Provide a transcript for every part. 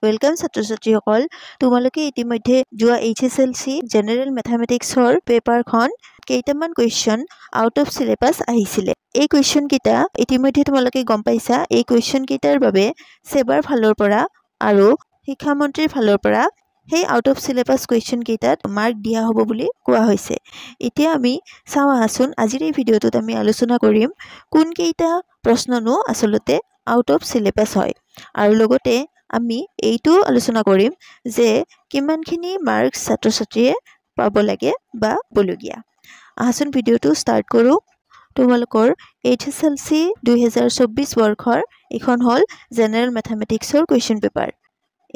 welcome ছাত্ৰ ছাত্ৰীসকল তোমালোকে ইতিমধ্যে যোৱা HSLC জেনাৰেল ম্যাথমেটিক্সৰ পেপাৰখন কেইটামান কোৱেশ্চন আউট অফ সিলেবাস আহিছিলে এই কোৱেশ্চন কিটা ইতিমধ্যে তোমালোকে গম পাইছা এই কোৱেশ্চন কিটাৰ বাবে সেবাৰ ফালৰ পৰা আৰু শিক্ষা মন্ত্ৰীৰ ফালৰ পৰা সেই আউট অফ সিলেবাস কোৱেশ্চন কিটাত মাৰ্ক দিয়া হ'ব বুলি কোৱা হৈছে এতিয়া আমি চাও আহাচোন আজিৰ এই ভিডিওটোত আমি আলোচনা কৰিম কোন কেইটা প্ৰশ্ননো আসলতে আউট অফ সিলেবাস হয় আৰু লগতে আমি এইটো আলোচনা কৰিম যে কিমানখিনি মাৰ্কস ছাত্ৰ ছাত্ৰীয়ে পাব লাগে বা বলগিয়া আহাচোন ভিডিওটো স্টাৰ্ট কৰো তোমালোকৰ HSLC 2024 বৰ্ষৰ এখন হল জেনাৰেল ম্যাথমেটিক্সৰ কোৱেশ্চন পেপাৰ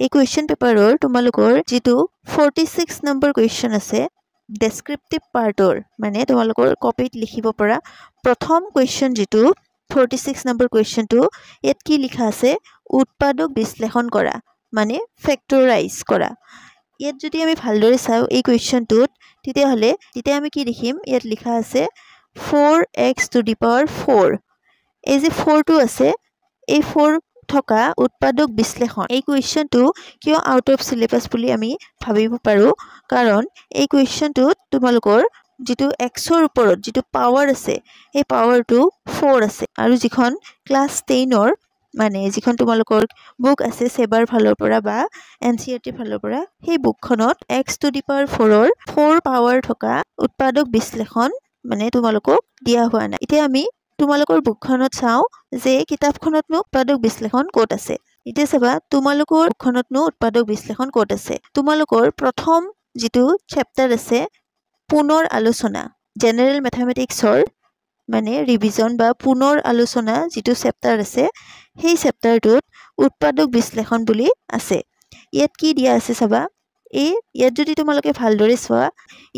এই কোৱেশ্চন পেপাৰৰ তোমালোকৰ যেটো 46 নম্বৰ কোৱেশ্চন আছে ডেসক্ৰিপটিভ পাৰ্টৰ মানে তোমালোকৰ কপিত লিখিব পৰা প্ৰথম কোৱেশ্চন যেটো 46 নম্বৰ কোৱেশ্চনটো ইয়াত কি লিখা আছে উৎপাদক বিশ্লেষণ কৰা মানে ফ্যাক্টৰাইজ কৰা ইয়াত যদি আমি ভালদৰে চাও এই কোৱেশ্চনটোত তেতিয়া আমি কি দেখিম ইয়াত লিখা আছে 4x to the power 4 এই যে 4 টো আছে এই 4 থকা উৎপাদক বিশ্লেষণ এই কোৱেশ্চনটো কিয় আউট অফ সিলেবাস বুলি আমি ভাবিব পাৰো কাৰণ এই কোৱেশ্চনটোত তোমালোকৰ যেটো x ৰ ওপৰত যেটো পাৱাৰ আছে এই পাৱাৰটো 4 আছে আৰু যিখন ক্লাস 10 ৰ মানে যিখন তোমালোকৰ বুক আছে সেবাৰ ফালৰ পৰা বা NCERT ফালৰ পৰা সেই বুকখনত x to the power 4 ৰ 4 পাৱাৰ থকা উৎপাদক বিশ্লেষণ মানে তোমালোকক দিয়া হোৱা নাই এতিয়া আমি তোমালোকৰ বুকখনত চাও যে কিতাপখনতনো উৎপাদক বিশ্লেষণ ক'ত আছে এতিয়া চাবা তোমালোকৰ বুকখনতনো উৎপাদক বিশ্লেষণ ক'ত আছে তোমালোকৰ প্ৰথম যেটো চেপ্টাৰ আছে পুনৰ আলোচনা জেনাৰেল ম্যাথমেটিক্সৰ মানে ৰিভিজন বা পুনৰ আলোচনা যেটো চেপ্টাৰ আছে সেই চেপ্টাৰটোত উৎপাদক বিশ্লেষণ বুলি আছে ইয়াত কি দিয়া আছে চাবা ইয়াত যদি তোমালোকে ভালদৰে চোৱা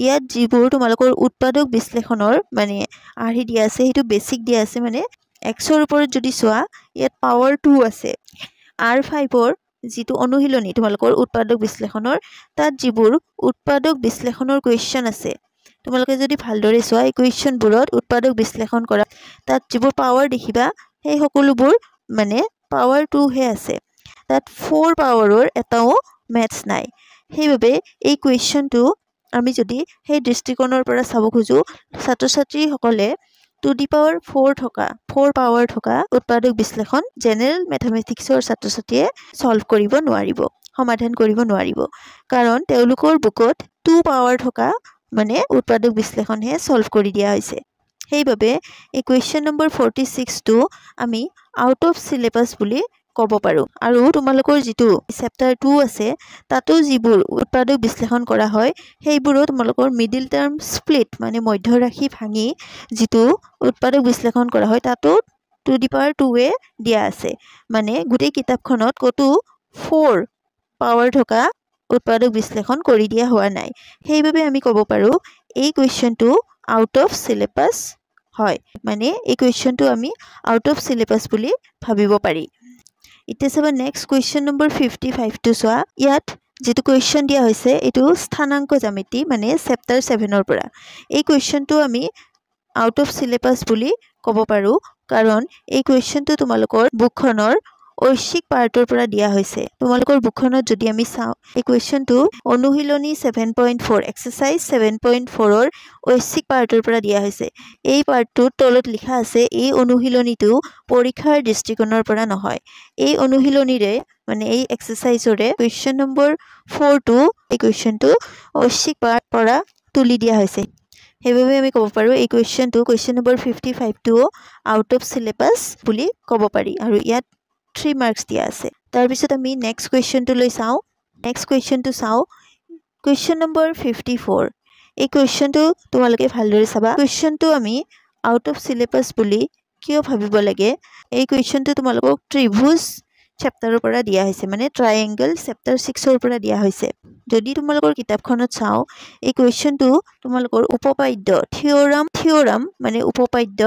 ইয়াত যিবোৰ তোমালোকৰ উৎপাদক বিশ্লেষণৰ মানে আহি দিয়া আছে হেতু বেসিক দিয়া আছে মানে x ৰ ওপৰত যদি চোৱা ইয়াত পাৱাৰ 2 আছে r5 ৰ যেটো অনুশীলনী তোমালোকৰ উৎপাদক বিশ্লেষণৰ তাত যিবোৰ উৎপাদক বিশ্লেষণৰ কোৱেশ্চন আছে তোমালোকে যদি ভালদৰে চোৱা এই কোৱেশ্চনবোৰত উৎপাদক বিশ্লেষণ কৰা তাত যিবোৰ পাৱাৰ দেখিবা সেই সকলোবোৰ মানে পাৱাৰ 2 হে আছে তাত 4 পাৱাৰৰ এটাও ম্যাথছ নাই সেইবাবে এই কোৱেশ্চনটো আমি যদি সেই দৃষ্টিকোণৰ পৰা চাব খুজো ছাত্ৰ ছাত্ৰী সকলে টু দি পাৱাৰ 4 পাৱাৰ থকা উৎপাদক বিশ্লেষণ জেনাৰেল ম্যাথমেটিক্সৰ ছাত্ৰ ছাত্ৰীয়ে সলভ কৰিব নোৱাৰিব সমাধান কৰিব নোৱাৰিব কাৰণ তেওঁলোকৰ বুকত 2 পাৱাৰ থকা মানে উৎপাদক বিশ্লেষণহে সলভ কৰি দিয়া হৈছে সেইবাবে এই কোৱেশ্চন নম্বৰ 46 টো আমি আউট অফ সিলেবাস বুলি কব পাৰো আৰু তোমালোকৰ যেটো চেপ্টাৰ 2 আছে তাতো যিবোৰ উৎপাদক বিশ্লেষণ কৰা হয় সেইবোৰো তোমালোকৰ মিডল টাৰ্ম স্প্লিট মানে মধ্যৰাশি ভাঙি যেটো উৎপাদক বিশ্লেষণ কৰা হয় তাতো টু দি পাৱাৰ 2 এ দিয়া আছে মানে গুটেই কিতাপখনত কতো 4 পাৱাৰ থকা উৎপাদক বিশ্লেষণ কৰি দিয়া হোৱা নাই সেইবাবে আমি কব পাৰো এই কোৱেশ্চনটো আউট অফ সিলেবাস হয় মানে এই কোৱেশ্চনটো আমি আউট অফ সিলেবাস বুলি ভাবিব পাৰি ইতে সব নেক্সট কোৱেশ্চন নম্বৰ 55 টো সোয়া ইয়াত যেটো কোৱেশ্চন দিয়া হৈছে এটো স্থানাঙ্ক জ্যামিতি মানে চেপ্টাৰ 7 ৰ পৰা এই কোৱেশ্চনটো আমি আউট অফ সিলেবাস বুলি কব পাৰো কাৰণ এই কোৱেশ্চনটো তোমালোকৰ বুকখনৰ ঐচ্ছিক পাৰ্টৰ পৰা দিয়া হৈছে তোমালোকৰ বুকখনত যদি আমি চাও এই কোৱেশ্চনটো অনুশীলনী 7.4 এক্সাৰসাইজ 7.4 ৰ ঐচ্ছিক পাৰ্টৰ পৰা দিয়া হৈছে এই পাৰ্টটোৰ তলত লিখা আছে এই অনুশীলনীটো পৰীক্ষাৰ দৃষ্টিকোণৰ পৰা নহয় এই অনুশীলনীৰে মানে এই এক্সাৰসাইজৰে কোৱেশ্চন নম্বৰ 4 টো এই কোৱেশ্চনটো ঐচ্ছিক পাৰ্ট পৰা তুলি দিয়া হৈছে সেইবাবে আমি কব পাৰো এই কোৱেশ্চনটো কোৱেশ্চন নম্বৰ 55 টো আউট অফ সিলেবাস বুলি কব পাৰি আৰু ইয়াত 3 মাৰ্কস দিয়া আছে তাৰ পিছত আমি নেক্সট কোৱেশ্চনটো লৈ চাও নেক্সট কোৱেশ্চনটো চাও কোৱেশ্চন নম্বৰ 54 এই কোৱেশ্চনটো তোমালোকে ভালদৰে চাবা কোৱেশ্চনটো আমি আউট অফ সিলেবাস বুলি কিয় ভাবিব লাগে এই কোৱেশ্চনটো তোমালোকক ত্ৰিভুজ চেপ্টাৰৰ পৰা দিয়া হৈছে মানে ট্ৰায়াঙ্গল চেপ্টাৰ 6 ৰ পৰা দিয়া হৈছে যদি তোমালোকৰ কিতাপখনত চাও এই কোৱেশ্চনটো তোমালোকৰ উপপাদ্য থিওৰাম মানে উপপাদ্য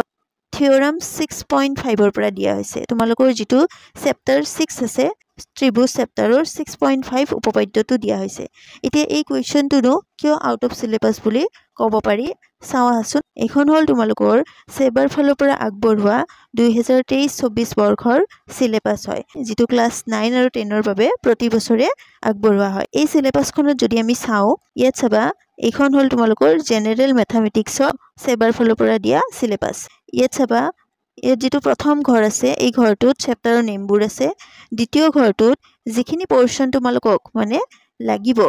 থিওৰাম 6.5 পৰা দিয়া হৈছে তোমালোকৰ যেটো চেপ্টাৰ 6 আছে ত্ৰিভুজ চেপ্টাৰৰ 6.5 উপপাদ্যটো দিয়া হৈছে এতিয়া এই কোৱেশ্চনটো কিয় আউট অফ সিলেবাস বুলি ক'ব পাৰি চাও আছো এখন হল তোমালোকৰ সেবাৰ ফালৰ পৰা আগবঢ়োৱা 2023-24 বৰ্ষৰ সিলেবাস হয় যেটো ক্লাস 9 আৰু 10 ৰ বাবে প্ৰতি বছৰে আগবঢ়োৱা হয় এই সিলেবাসখনত যদি আমি চাও ইয়াত চাবা এখন হল তোমালোকৰ জেনাৰেল ম্যাথমেটিক্সৰ সেবাৰ ফালৰ পৰা দিয়া সিলেবাস ইয়াত চাবা ইয়াত যেটো প্ৰথম ঘৰ আছে এই ঘৰটোত চেপ্টাৰৰ নেমবোৰ আছে দ্বিতীয় ঘৰটোত যিখিনি পোৰশন তোমালোকক মানে লাগিব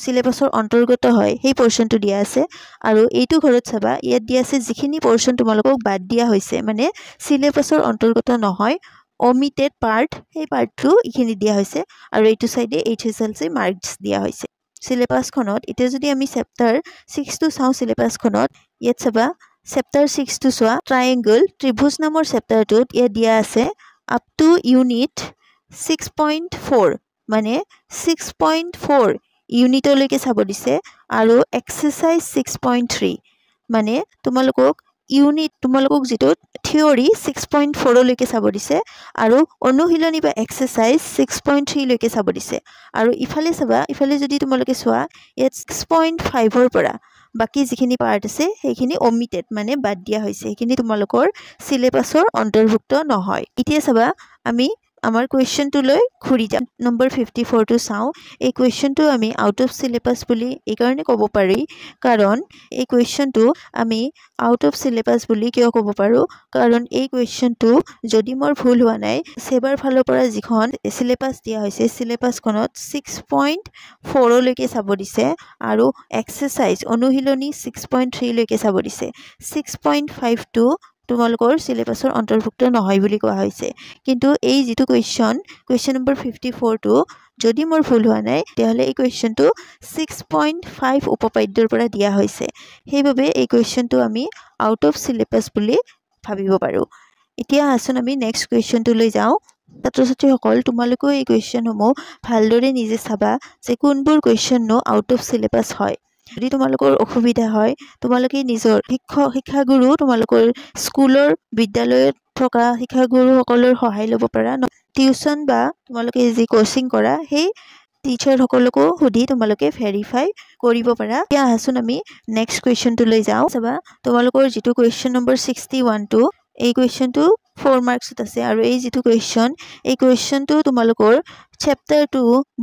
সিলেবাসৰ অন্তৰ্গত হয় সেই পোৰশনটো দিয়া আছে আৰু এইটো ঘৰত চাবা ইয়াত দিয়া আছে যিখিনি পোৰশন তোমালোকক বাদ দিয়া হৈছে মানে সিলেবাসৰ অন্তৰ্গত নহয় omitted part সেই পাৰ্টটো ইখিনি দিয়া হৈছে আৰু এইটো সাইডে HSLC মাৰ্কস দিয়া হৈছে সিলেবাসখনত এতিয়া যদি আমি চেপ্টাৰ 6 টো চাও সিলেবাসখনত ইয়াত চাবা চেপ্টাৰ 6 টো সোয়া ট্ৰায়াঙ্গল ত্ৰিভুজ নামৰ চেপ্টাৰটোত ইয়া দিয়া আছে আপ টু ইউনিট 6.4 মানে 6.4 ইউনিটলৈকে চাব দিছে আৰু এক্সাৰসাইজ 6.3 মানে তোমালোকক ইউনিট তোমালোকক যেটো থিওৰি 6.4 লৈকে চাব দিছে আৰু অনুশীলনী বা এক্সাৰসাইজ 6.3 লৈকে চাব দিছে আৰু ইফালে চাবা ইফালে যদি তোমালোকে সোয়া ইয়াত 6.5 ৰ পৰা বাকি যিখিনি পাৰ্ট আছে সেইখিনি omitted মানে বাদ দিয়া হৈছে সেইখিনি তোমালোকৰ সিলেবাসৰ অন্তৰ্ভুক্ত নহয় এতিয়া চাবা আমি আমাৰ কোৱেশ্চনটো লৈ ঘুৰি যাম নম্বৰ 54 টো চাও এই কোৱেশ্চনটো আমি আউট অফ সিলেবাস বুলি এই কাৰণে ক'ব পাৰি কাৰণ এই কোৱেশ্চনটো আমি আউট অফ সিলেবাস বুলি কিয় ক'ব পাৰো কাৰণ এই কোৱেশ্চনটো যদি মোৰ ভুল হোৱা নাই সেবাৰ ফালৰ পৰা যিখন সিলেবাস দিয়া হৈছে সিলেবাসখনত 6.4 লৈকে চাব দিছে আৰু এক্সাৰসাইজ অনুশীলনী 6.3 লৈকে চাব দিছে 6.5 টো তোমালোকৰ সিলেবাসৰ অন্তৰ্ভুক্ত নহয় বুলি কোৱা হৈছে কিন্তু এই যেটো কোৱেশ্চন নম্বৰ 54 টো যদি মোৰ ভুল হোৱা নাই তেহলে এই কোৱেশ্চনটো 6.5 উপপাদ্যৰ পৰা দিয়া হৈছে সেইভাবে এই কোৱেশ্চনটো আমি আউট অফ সিলেবাস বুলি ভাবিব পাৰো এতিয়া আসন আমি নেক্সট কোৱেশ্চনটো লৈ যাও ছাত্ৰ-ছাত্ৰী সকল তোমালোকে এই কোৱেশ্চনসমূহ ভালদৰে নিজে চাবা যে কোনবোৰ কোৱেশ্চন আউট অফ সিলেবাস হয় যদি তোমালোকৰ অসুবিধা হয় তোমালোকে নিজৰ শিক্ষাগুৰু তোমালোকৰ স্কুলৰ বিদ্যালয়ত থকা শিক্ষাগুৰু সকলৰ সহায় লব পাৰা টিউচন বা তোমালোকে যি কোচিং কৰা সেই টিচাৰ সকলকো সুধি তোমালোকে ভেৰিফাই কৰিব পাৰা এতিয়া আসুন আমি নেক্সট কোৱেশ্চনটো লৈ যাও চাবা তোমালোকৰ যেটো কোৱেশ্চন নম্বৰ 61 টো এই কোৱেশ্চনটো 4 মাৰ্কসত আছে আৰু এই যেটো কোৱেশ্চন এই কোৱেশ্চনটো তোমালোকৰ চেপ্টাৰ 2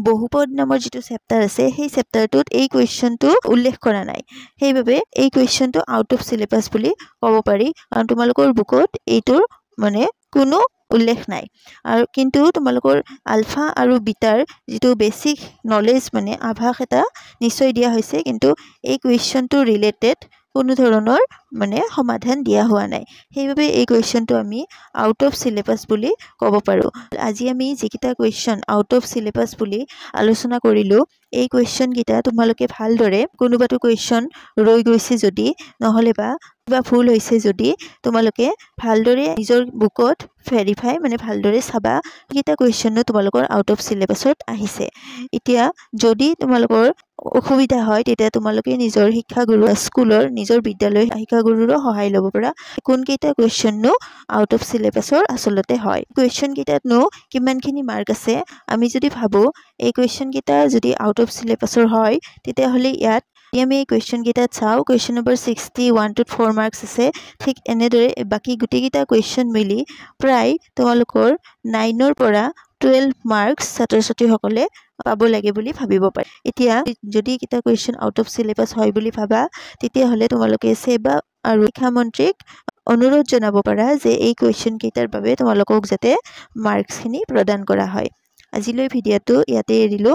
বহুপদ নামৰ যেটো চেপ্টাৰ আছে সেই চেপ্টাৰটোত এই কোৱেশ্চনটো উল্লেখ কৰা নাই সেইভাবে এই কোৱেশ্চনটো আউট অফ সিলেবাস বুলি ক'ব পাৰি কাৰণ তোমালোকৰ বুকত এইটোৰ মানে কোনো উল্লেখ নাই আৰু কিন্তু তোমালোকৰ আলফা আৰু বিটাৰ যেটো বেসিক নলেজ মানে আভাস এটা নিশ্চয় দিয়া হৈছে কিন্তু এই কোৱেশ্চনটো ৰিলেটেড কোনো ধৰণৰ মানে সমাধান দিয়া হোৱা নাই সেইভাবে এই কোৱেশ্চনটো আমি আউট অফ সিলেবাস বুলি ক'ব পাৰো আজি আমি যিকিটা কোৱেশ্চন আউট অফ সিলেবাস বুলি আলোচনা কৰিলো এই কোৱেশ্চন কিটা তোমালোকে ভালদৰে কোনোবাটো কোৱেশ্চন ৰৈ গৈছে যদি নহলে বা কিবা ভুল হৈছে যদি তোমালোকে ভালদৰে নিজৰ বুকত ভেৰিফাই মানে ভালদৰে চাবা কিটা কোৱেশ্চন তোমালোকৰ আউট অফ সিলেবাসত আহিছে এতিয়া যদি তোমালোকৰ অসুবিধা হয় তেতিয়া তোমালোকে নিজৰ শিক্ষাগুৰু স্কুলৰ নিজৰ বিদ্যালয় শিক্ষাগুৰুৰ সহায় লব পৰা কোন কেইটা কোৱেশ্চন আউট অফ সিলেবাসৰ আসলতে হয় কোৱেশ্চন কিটাত কিমানখিনি মাৰ্ক আছে আমি যদি ভাবো এই কোৱেশ্চন কিটা যদি আউট অফ সিলেবাসৰ হয় তেতিয়া হলে ইয়াত আমি এই কোৱেশ্চন কিটাত চাও কোৱেশ্চন নম্বৰ 61 টোত 4 মাৰ্কস আছে ঠিক এনেদৰে বাকি গুটেকিটা কোৱেশ্চন মিলি প্ৰায় তোমালোকৰ 9 ৰ পৰা 12 মাৰ্কস ছাত্ৰ-ছাত্ৰী সকলে পাব লাগে বুলি ভাবিব পাৰি এতিয়া যদি কিটা কোৱেশ্চন আউট অফ সিলেবাস হয় বুলি ভাবা তেতিয়া হলে তোমালোকে সেবা আৰু শিক্ষা মন্ত্ৰীক অনুৰোধ জনাব পাৰা যে এই কোৱেশ্চন কিটাৰ বাবে তোমালোকক যাতে মাৰ্কসখিনি প্ৰদান কৰা হয় আজিলৈ ভিডিঅটো ইয়াতে এৰিলো